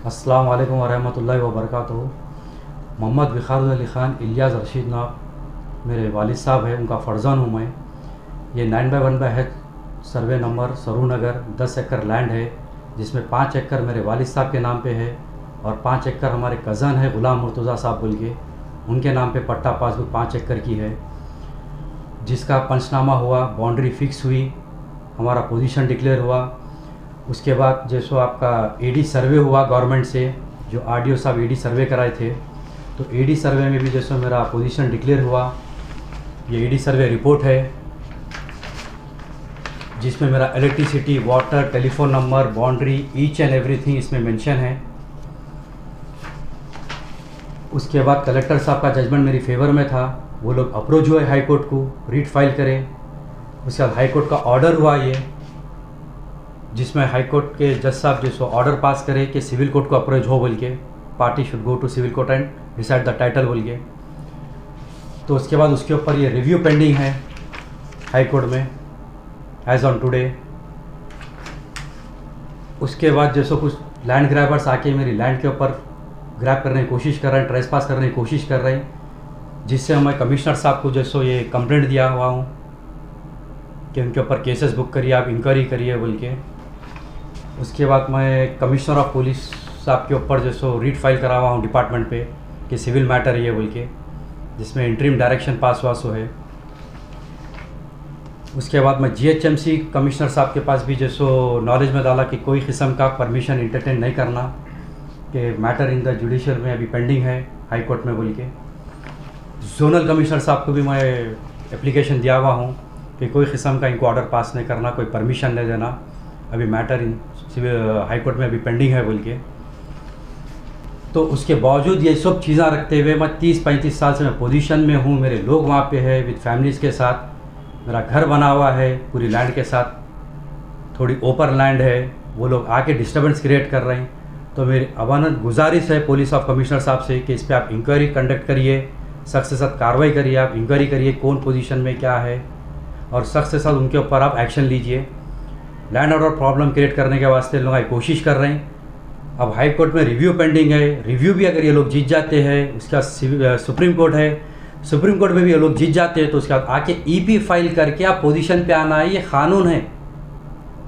अस्सलाम वालेकुम वरहमतुल्लाहि वबरकातुहू। मोहम्मद विखारुल अली ख़ान इलियास रशीद नाब मेरे वालिद साहब है, उनका फ़र्ज़ान हूँ मैं। ये 9/1/H सर्वे नंबर सरूनगर 10 एकड़ लैंड है, जिसमें 5 एकड़ मेरे वालिद साहब के नाम पे है और 5 एकड़ हमारे कज़न है ग़ुलाम मुर्तज़ा साहब बोल के, उनके नाम पे पट्टा पासबुक 5 एकड़ की है, जिसका पंचनामा हुआ, बाउंड्री फ़िक्स हुई, हमारा पोजीशन डिक्लेयर हुआ। उसके बाद जैसो आपका एडी सर्वे हुआ गवर्नमेंट से, जो आरडीओ साहब एडी सर्वे कराए थे, तो एडी सर्वे में भी जैसो मेरा पोजीशन डिक्लेयर हुआ। ये एडी सर्वे रिपोर्ट है, जिसमें मेरा electricity, water, telephone number, boundary, each and everything इसमें मेंशन है। उसके बाद कलेक्टर साहब का जजमेंट मेरी फेवर में था, वो लोग अप्रोच हुए हाई कोर्ट को, रीट फाइल करें। उसके बाद हाई कोर्ट का ऑर्डर हुआ ये, जिसमें हाई कोर्ट के जज साहब जो ऑर्डर पास करे कि सिविल कोर्ट को अप्रोच हो बोल के, party should go to civil court and decide the title बोल के। तो उसके बाद उसके ऊपर ये रिव्यू पेंडिंग है हाई कोर्ट में एज ऑन टुडे। उसके बाद जैसो कुछ लैंड ग्रैबर्स आके मेरी लैंड के ऊपर ग्रैब करने की कोशिश कर रहे हैं, ट्रेस पास करने की कोशिश कर रहे हैं, जिससे मैं कमिश्नर साहब को जैसो ये कंप्लेंट दिया हुआ हूँ कि उनके ऊपर केसेस बुक करिए, आप इंक्वायरी करिए बोल के। उसके बाद मैं कमिश्नर ऑफ पुलिस साहब के ऊपर जैसो रीट फाइल करा हुआ हूँ डिपार्टमेंट पे कि सिविल मैटर ये बोल के, जिसमें इंटरिम डायरेक्शन पास हुआ सो है। उसके बाद मैं जीएचएमसी कमिश्नर साहब के पास भी जैसो नॉलेज में डाला कि कोई किस्म का परमिशन इंटरटेन नहीं करना, कि मैटर इन द जुडिशल में अभी पेंडिंग है हाई कोर्ट में बोल के। जोनल कमिश्नर साहब को भी मैं एप्लीकेशन दिया हुआ हूँ कि कोई किस्म का इनको ऑर्डर पास नहीं करना, कोई परमिशन नहीं देना, अभी मैटर इन हाई कोर्ट में अभी पेंडिंग है बोल के। तो उसके बावजूद ये सब चीज़ें रखते हुए मैं 30-35 साल से मैं पोजीशन में हूँ, मेरे लोग वहाँ पे है विद फैमिलीज़ के साथ, मेरा घर बना हुआ है पूरी लैंड के साथ, थोड़ी ओपन लैंड है, वो लोग आके डिस्टर्बेंस क्रिएट कर रहे हैं। तो मेरी अमानत गुजारिश है पुलिस ऑफ कमिश्नर साहब से कि इस पर आप इंक्वायरी कंडक्ट करिए, सख्त से सख्त कार्रवाई करिए, आप इंक्वायरी करिए कौन पोजीशन में क्या है, और सख्त से सख्त उनके ऊपर आप एक्शन लीजिए। लैंड ऑर्डर प्रॉब्लम क्रिएट करने के वास्ते लोग कोशिश कर रहे हैं। अब हाई कोर्ट में रिव्यू पेंडिंग है, रिव्यू भी अगर ये लोग जीत जाते हैं, उसका सुप्रीम कोर्ट है, सुप्रीम कोर्ट में भी ये लोग जीत जाते हैं, तो उसके बाद आके ईपी फाइल करके आप पोजीशन पे आना है, ये कानून है।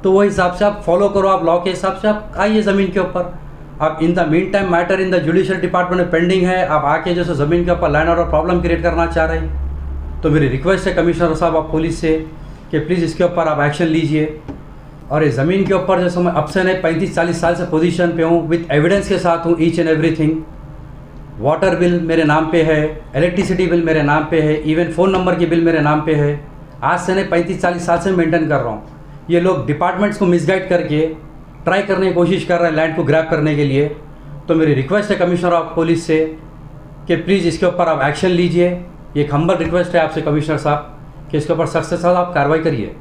तो वो हिसाब से आप फॉलो करो, आप लॉ के हिसाब से आप आइए ज़मीन के ऊपर। आप in the mean time matter in the judicial department में पेंडिंग है, आप आके जैसे ज़मीन के ऊपर लैंड ऑर्डर प्रॉब्लम क्रिएट करना चाह रहे हैं, तो मेरी रिक्वेस्ट है कमिश्नर साहब आप पुलिस से कि प्लीज़ इसके ऊपर आप एक्शन लीजिए। और इस ज़मीन के ऊपर जैसे मैं अब से नहीं 35-40 साल से पोजीशन पे हूँ, विथ एविडेंस के साथ हूँ, each and everything. Water bill मेरे नाम पे है, इलेक्ट्रिसिटी बिल मेरे नाम पे है, इवन फ़ोन नंबर की बिल मेरे नाम पे है। आज से नहीं 35-40 साल से मेंटेन कर रहा हूँ। ये लोग डिपार्टमेंट्स को मिसगाइड करके ट्राई करने की कोशिश कर रहे हैं लैंड को ग्रैब करने के लिए। तो मेरी रिक्वेस्ट है कमिश्नर ऑफ पुलिस से कि प्लीज़ इसके ऊपर आप एक्शन लीजिए। ये एक हम्बल रिक्वेस्ट है आपसे कमिश्नर साहब कि इसके ऊपर सख्त से सख्त आप कार्रवाई करिए।